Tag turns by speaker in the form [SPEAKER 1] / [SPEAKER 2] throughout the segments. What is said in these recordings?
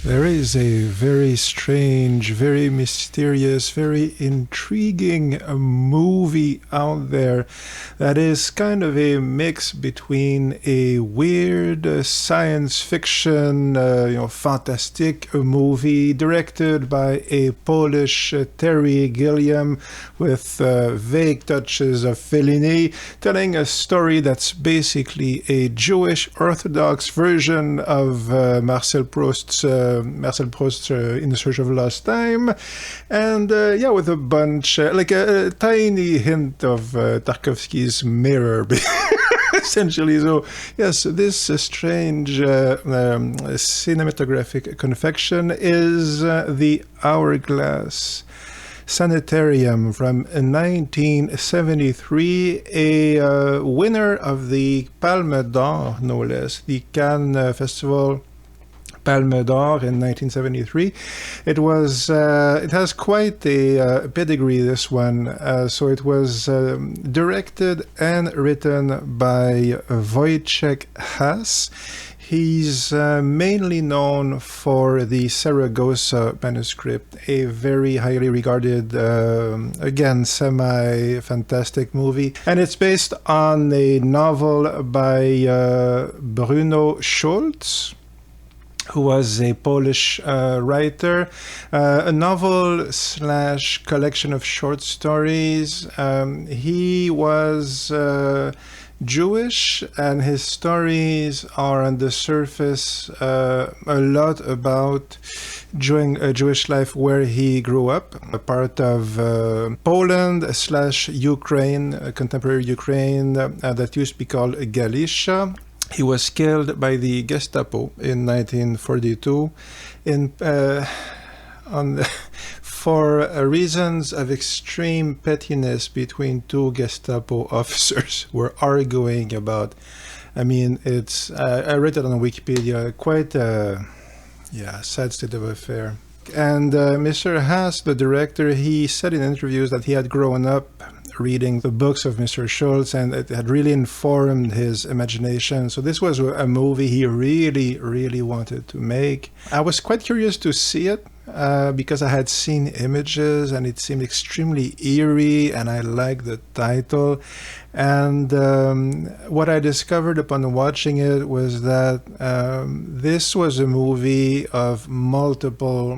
[SPEAKER 1] There is a very strange, very mysterious, very intriguing movie out there that is kind of a mix between a weird science fiction, fantastic movie directed by a Polish Terry Gilliam with vague touches of Fellini, telling a story that's basically a Jewish Orthodox version of Marcel Proust's In the Search of Lost Time, and with a bunch, like a tiny hint of Tarkovsky's Mirror, essentially. So, yes, this strange cinematographic confection is the Hourglass Sanitarium from 1973, a winner of the Palme d'Or, no less, the Cannes Festival Palme d'Or in 1973. It has quite a pedigree, this one. So it was directed and written by Wojciech Haas. He's mainly known for the Saragossa manuscript, a very highly regarded, again, semi-fantastic movie. And it's based on a novel by Bruno Scholz, who was a Polish writer, a novel / collection of short stories. He was Jewish, and his stories are on the surface a lot about Jewish life where he grew up, a part of Poland / Ukraine, contemporary Ukraine, that used to be called Galicia. He was killed by the Gestapo in 1942 for reasons of extreme pettiness between two Gestapo officers who were arguing about. I mean, it's I read it on Wikipedia. Quite a sad state of affair. And Mr. Haas, the director, he said in interviews that he had grown up reading the books of Mr. Scholz, and it had really informed his imagination. So this was a movie he really, really wanted to make. I was quite curious to see it because I had seen images and it seemed extremely eerie, and I liked the title. And what I discovered upon watching it was that this was a movie of multiple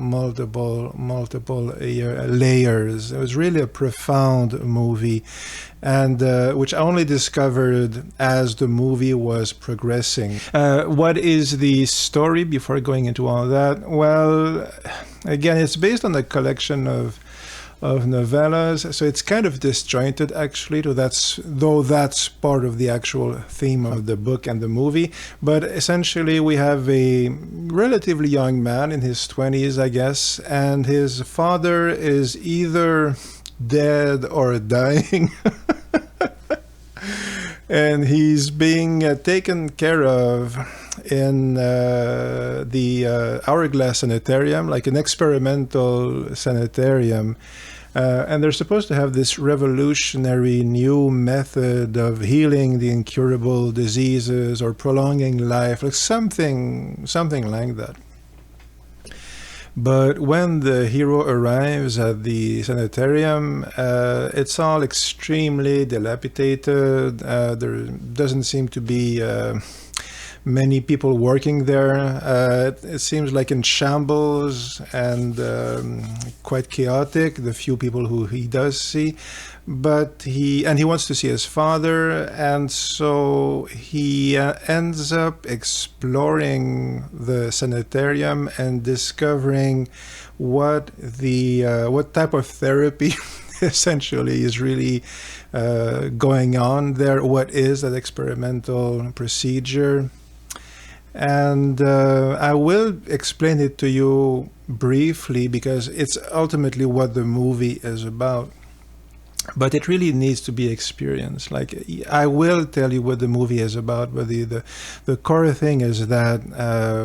[SPEAKER 1] layers. It was really a profound movie, and which I only discovered as the movie was progressing. What is the story before going into all that? Well, again, it's based on a collection of novellas, so it's kind of disjointed actually, though that's part of the actual theme of the book and the movie. But essentially we have a relatively young man in his 20s, I guess, and his father is either dead or dying. And he's being taken care of in the Hourglass Sanitarium, like an experimental sanitarium. And they're supposed to have this revolutionary new method of healing the incurable diseases or prolonging life, like something like that. But when the hero arrives at the sanitarium, it's all extremely dilapidated. There doesn't seem to be many people working there. It seems like in shambles and quite chaotic, the few people who he does see. But he wants to see his father, and so he ends up exploring the sanitarium and discovering what type of therapy essentially is really going on there. What is that experimental procedure? And I will explain it to you briefly because it's ultimately what the movie is about. But it really needs to be experienced. Like, I will tell you what the movie is about, but the core thing is that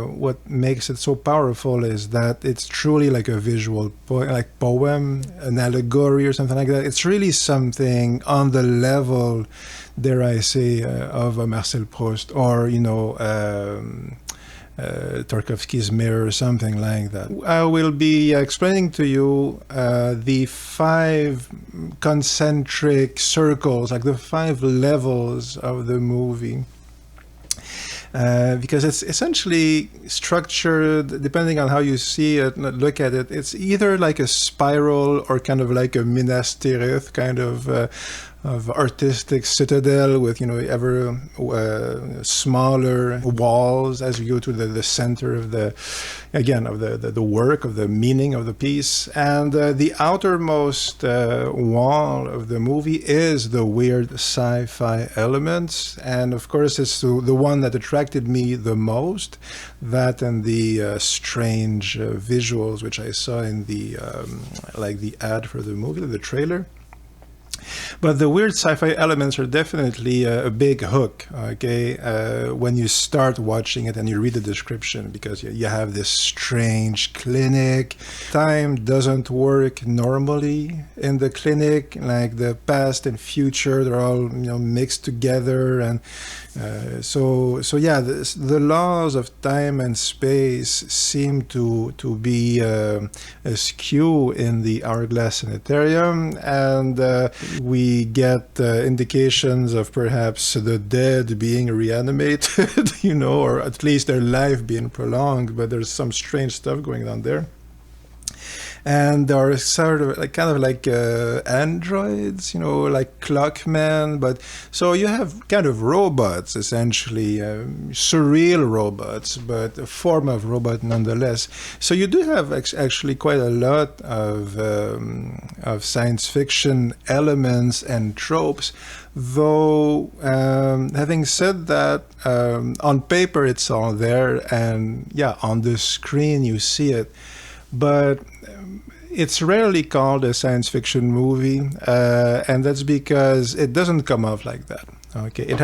[SPEAKER 1] what makes it so powerful is that it's truly like a visual poem, an allegory or something like that. It's really something on the level, dare I say, of Marcel Proust, or Tarkovsky's Mirror or something like that. I will be explaining to you the 5 concentric circles, like the 5 levels of the movie. Because it's essentially structured, depending on how you see it, look at it, it's either like a spiral or kind of like a Minas Tirith kind of artistic citadel with, ever smaller walls as you go to the center of the work, of the meaning of the piece. And the outermost wall of the movie is the weird sci-fi elements. And of course, it's the one that attracted me the most, that and the strange visuals, which I saw in the ad for the movie, the trailer. But the weird sci-fi elements are definitely a big hook, okay, when you start watching it and you read the description, because you have this strange clinic. Time doesn't work normally in the clinic, like the past and future, they're all mixed together. And the laws of time and space seem to be askew in the Hourglass Sanitarium, and we get indications of perhaps the dead being reanimated, or at least their life being prolonged, but there's some strange stuff going on there. And there are sort of like androids, like clockmen, but so you have kind of robots, essentially, surreal robots, but a form of robot nonetheless. So you do have actually quite a lot of science fiction elements and tropes. Though, having said that, on paper it's all there, and on the screen you see it, but it's rarely called a science fiction movie, and that's because it doesn't come off like that. Okay, it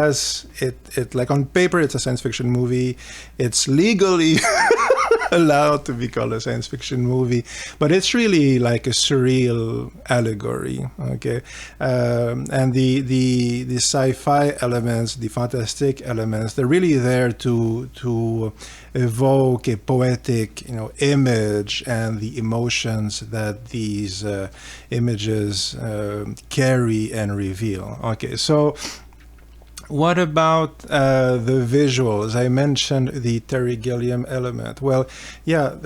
[SPEAKER 1] like on paper it's a science fiction movie. It's legally allowed to be called a science fiction movie, but it's really like a surreal allegory. Okay, and the sci-fi elements, the fantastic elements, they're really there to evoke a poetic, image and the emotions that these images carry and reveal. Okay, so what about the visuals? I mentioned the Terry Gilliam element. Well,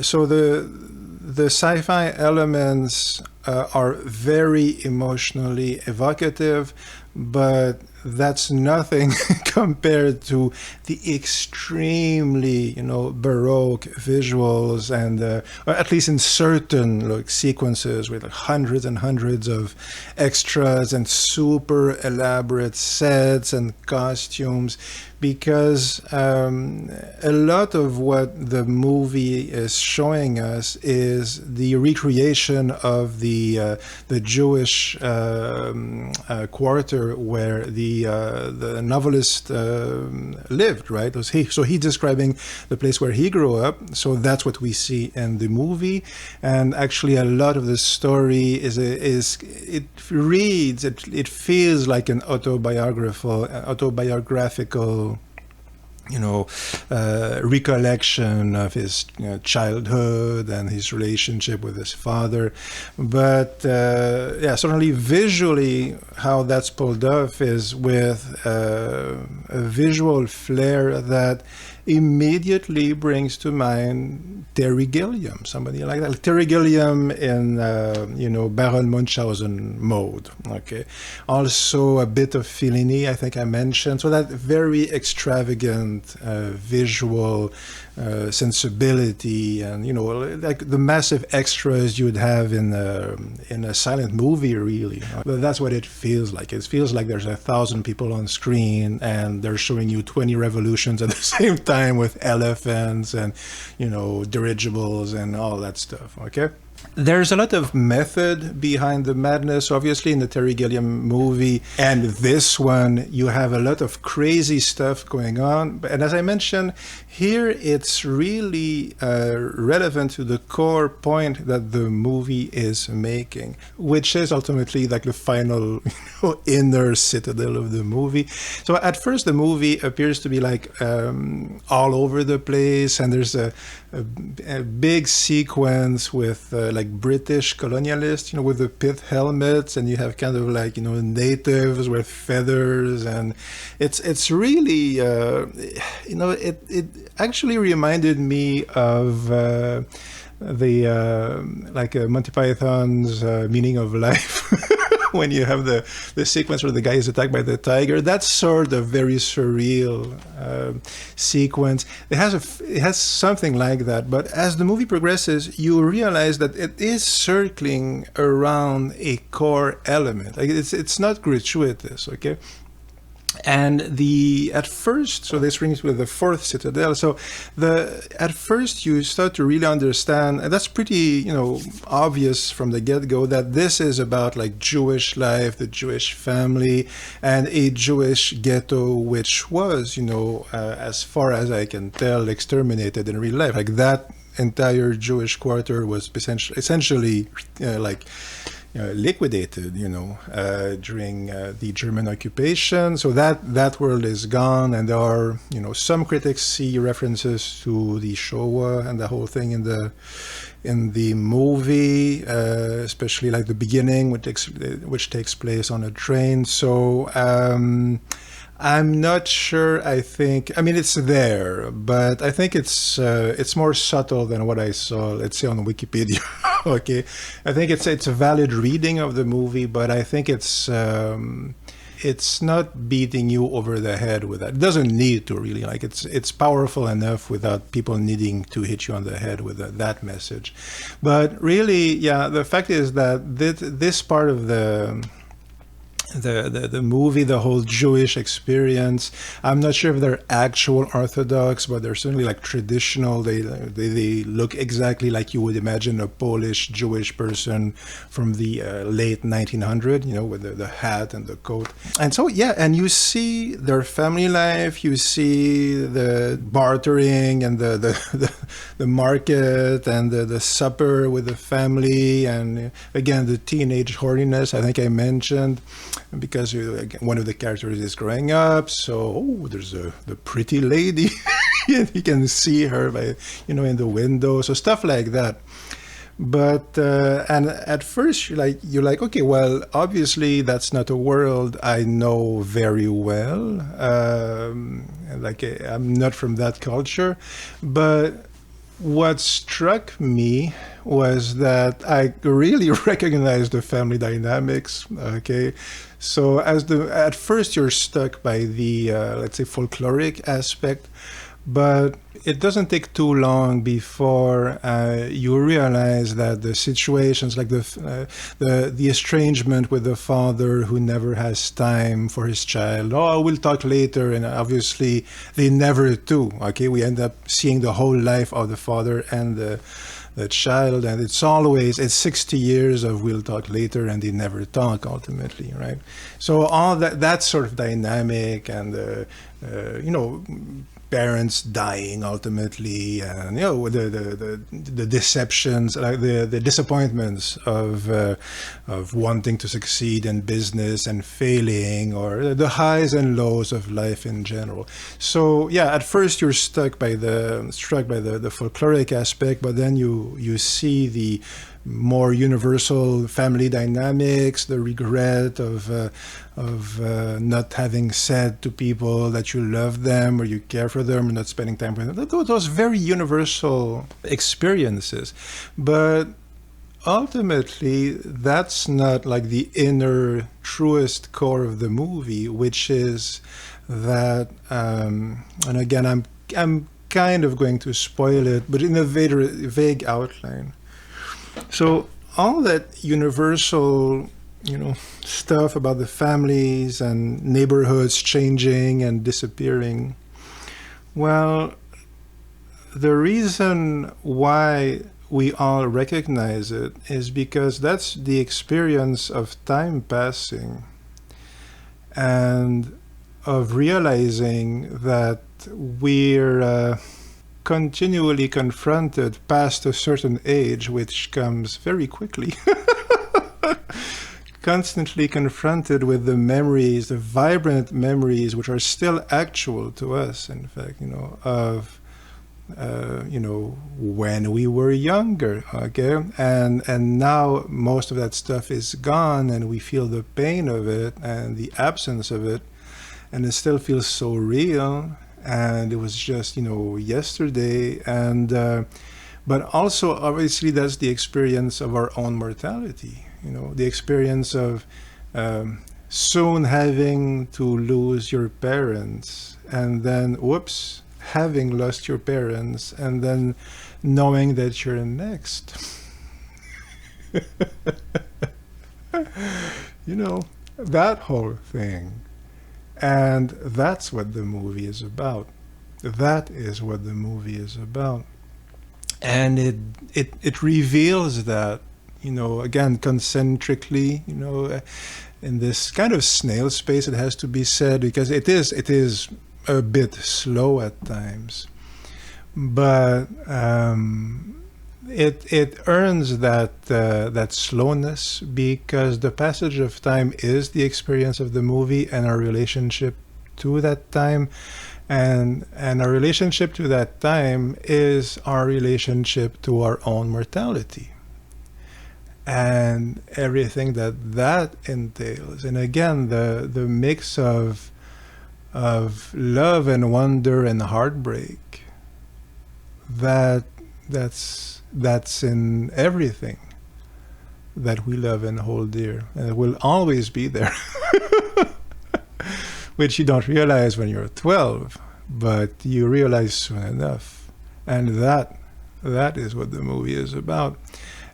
[SPEAKER 1] so the sci-fi elements are very emotionally evocative, but that's nothing compared to the extremely, baroque visuals, and or at least in certain sequences with hundreds and hundreds of extras and super elaborate sets and costumes. Because a lot of what the movie is showing us is the recreation of the Jewish quarter where the novelist lived, right? So he's describing the place where he grew up. So that's what we see in the movie, and actually a lot of the story it feels like an autobiographical recollection of his childhood and his relationship with his father. But certainly visually how that's pulled off is with a visual flair that immediately brings to mind Terry Gilliam, somebody like that. Terry Gilliam in, Baron Munchausen mode. Okay. Also a bit of Fellini, I think I mentioned. So that very extravagant visual sensibility, and like the massive extras you would have in a silent movie, really. But that's what it feels like. It feels like there's 1,000 people on screen and they're showing you 20 revolutions at the same time with elephants and dirigibles and all that stuff. Okay. There's a lot of method behind the madness. Obviously, in the Terry Gilliam movie and this one, you have a lot of crazy stuff going on. And as I mentioned, here it's really relevant to the core point that the movie is making, which is ultimately like the final inner citadel of the movie. So at first, the movie appears to be like all over the place, and there's a big sequence with like British colonialists, with the pith helmets, and you have kind of like natives with feathers, and it's really it actually reminded me of the Monty Python's Meaning of Life. When you have the sequence where the guy is attacked by the tiger, that's sort of very surreal sequence. It has something like that, but as the movie progresses, you realize that it is circling around a core element. Like it's not gratuitous, okay? And at first, so this brings with the fourth citadel. So at first you start to really understand, and that's pretty, obvious from the get-go, that this is about like Jewish life, the Jewish family, and a Jewish ghetto, which was, as far as I can tell, exterminated in real life. Like that entire Jewish quarter was essentially liquidated, during the German occupation. So that world is gone, and there are, some critics see references to the Shoah and the whole thing in the movie, especially like the beginning, which takes place on a train. So I'm not sure. I mean, it's there, but I think it's more subtle than what I saw, let's say, on Wikipedia. Okay, I think it's a valid reading of the movie, but I think it's not beating you over the head with that. It doesn't need to really. Like it's powerful enough without people needing to hit you on the head with that message. But really, yeah, the fact is that this part of the movie, the whole Jewish experience, I'm not sure if they're actual Orthodox, but they're certainly like traditional. They look exactly like you would imagine a Polish Jewish person from the late 1900s, with the hat and the coat. And so, yeah, and you see their family life, you see the bartering and the market and the supper with the family, and again, the teenage horniness I think I mentioned. Because one of the characters is growing up, so there's the pretty lady, you can see her in the window, so stuff like that. But and at first you're like, okay, well, obviously that's not a world I know very well. I'm not from that culture, but what struck me was that I really recognized the family dynamics. Okay, so at first you're stuck by the let's say folkloric aspect, but it doesn't take too long before you realize that the situations, like the estrangement with the father who never has time for his child. Oh, we'll talk later, and obviously they never do. Okay, we end up seeing the whole life of the father and the child, and it's 60 years of we'll talk later, and they never talk ultimately, right? So all that sort of dynamic, and parents dying ultimately, and the deceptions, like the disappointments of wanting to succeed in business and failing, or the highs and lows of life in general. So yeah, at first you're struck by the folkloric aspect, but then you see the more universal family dynamics, the regret of not having said to people that you love them or you care for them, or not spending time with them. Those very universal experiences. But ultimately, that's not like the inner, truest core of the movie, which is that, and again, I'm kind of going to spoil it, but in a vague outline. So all that universal, stuff about the families and neighborhoods changing and disappearing, well, the reason why we all recognize it is because that's the experience of time passing and of realizing that we're continually confronted past a certain age, which comes very quickly, constantly confronted with the memories, the vibrant memories, which are still actual to us, in fact, of when we were younger, okay? And now most of that stuff is gone, and we feel the pain of it and the absence of it, and it still feels so real, and it was just, yesterday, and but also, obviously, that's the experience of our own mortality, the experience of soon having to lose your parents, and then, whoops, having lost your parents, and then knowing that you're next. That whole thing. And that's what the movie is about. That is what the movie is about. And it reveals that, again, concentrically, in this kind of snail space, it has to be said, because it is a bit slow at times, but it earns that slowness because the passage of time is the experience of the movie and our relationship to that time, and our relationship to that time is our relationship to our own mortality and everything that entails. And again, the mix of love and wonder and heartbreak that's in everything that we love and hold dear, and it will always be there. Which you don't realize when you're 12, but you realize soon enough. And that is what the movie is about.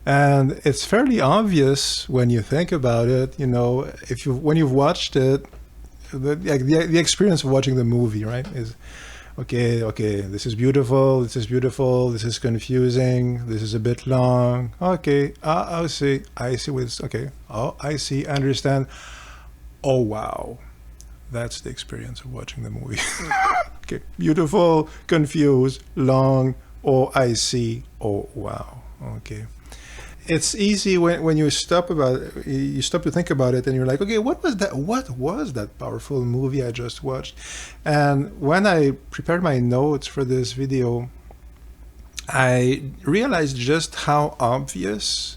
[SPEAKER 1] And it's fairly obvious when you think about it, when you've watched it, the experience of watching the movie, right, is okay, this is beautiful, this is confusing, this is a bit long, okay, I see what's, okay, I see, I understand, oh wow, that's the experience of watching the movie. Okay, beautiful, confused, long, oh I see, oh wow, okay. It's easy when you stop to think about it, and you're like, okay, what was that powerful movie I just watched? And when I prepared my notes for this video, I realized just how obvious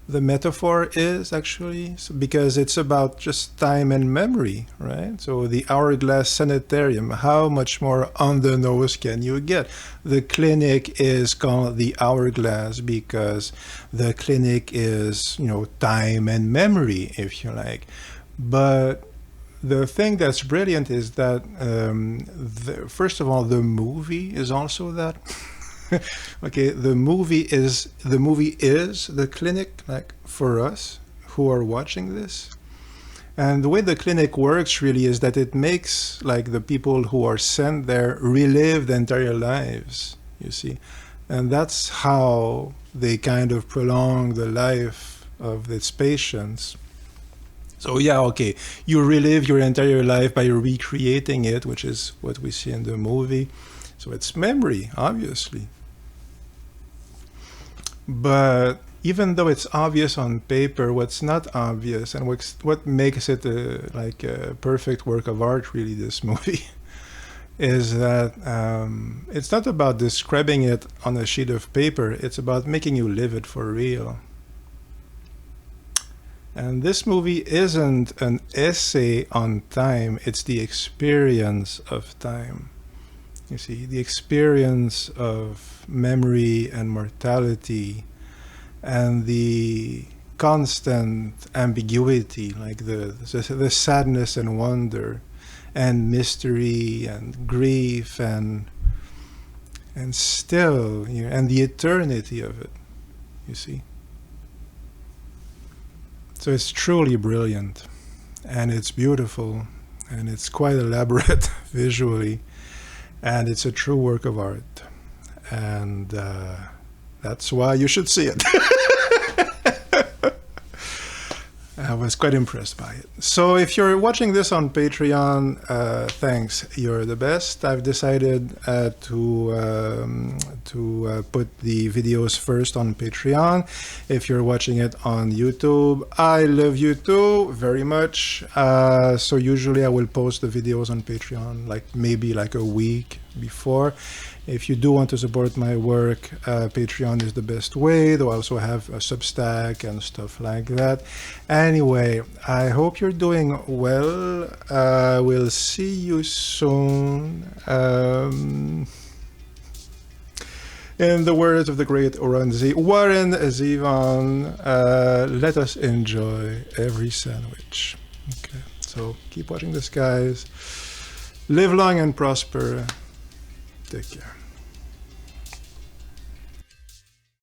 [SPEAKER 1] the metaphor is, actually, because it's about just time and memory, right? So the Hourglass Sanitarium, how much more on the nose can you get? The clinic is called the Hourglass because the clinic is, time and memory, if you like. But the thing that's brilliant is that, first of all, the movie is also that. Okay, the movie is the clinic, like, for us who are watching this. And the way the clinic works really is that it makes, like, the people who are sent there relive their entire lives, you see. And that's how they kind of prolong the life of its patients. So yeah, okay, you relive your entire life by recreating it, which is what we see in the movie. So it's memory, obviously. But even though it's obvious on paper, what's not obvious and what makes it like a perfect work of art, really, this movie, is that it's not about describing it on a sheet of paper. It's about making you live it for real. And this movie isn't an essay on time. It's the experience of time. You see, the experience of memory and mortality and the constant ambiguity, like the sadness and wonder and mystery and grief and still, and the eternity of it, you see. So it's truly brilliant, and it's beautiful, and it's quite elaborate visually. And it's a true work of art. And That's why you should see it. I was quite impressed by it. So if you're watching this on Patreon, thanks. You're the best. I've decided to put the videos first on Patreon. If you're watching it on YouTube, I love you too very much. So usually I will post the videos on Patreon maybe like a week before. If you do want to support my work, Patreon is the best way. They also have a Substack and stuff like that. Anyway, I hope you're doing well. We'll see you soon. In the words of the great Warren Zevon, let us enjoy every sandwich. Okay, so keep watching this, guys. Live long and prosper. Take care.